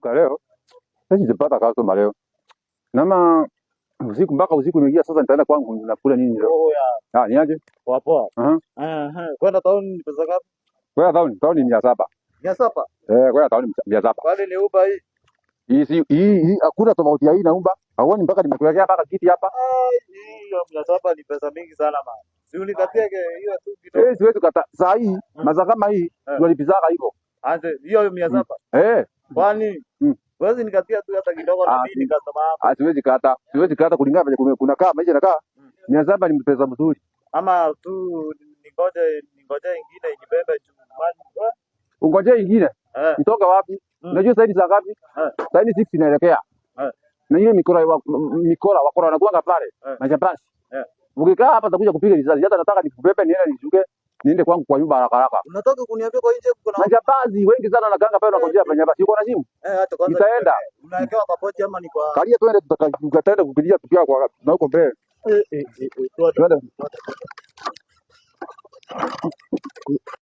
kwa leo. Sasa sijapata customer leo. Nama usiku mpaka usiku imeingia sasa nitaenda kwangu nakula nini leo? Oh ya. Ni aje? Poa poa. Aha. Kwenda town ni pesa ngapi? Kwenda town ni 700. 700? Kwenda town ni 700. Kwani ni Uber hii? Hii hakuna tofauti ya hii na Uber. Hauoni mpaka nimekuwekea mpaka kiti hapa? Hiyo 700 ni pesa mingi sana man. Si unikatie hiyo tu kidogo. Siwezi kata. Saa hii masaa kama hii tunalipizaka hivyo. Ante hiyo 700. Kwani wewe nikatia tu hata kidogo na mimi nikasema hapa. Siwezi kata. Siwezi kata kulingana na kuna kaa maisha nakaa. 700 ni pesa mzuri. Ama tu ningoje ingine inibebe juu maji. Ungoje ingine? Itoka wapi? Unajua sasa saa ngapi? Sasa ni 6 inaelekea. Na hiyo mikora wakora wanakuanga pale. Na Japan. Ukikaa hapa utakuja kupiga risasi. Hata nataka nikubebe niende nishuke niende kwangu kwa nyumba haraka haraka. Unataka kuniambia kwa nje kuna majabazi wengi sana wanakanga pale wanakojea penye basi. Uko na simu? Hata kwanza nitaenda. Unawekewa kapochi ama ni kwa Kalia twende tutaenda kupigia tukiwa kwa na huko mbele. Twende.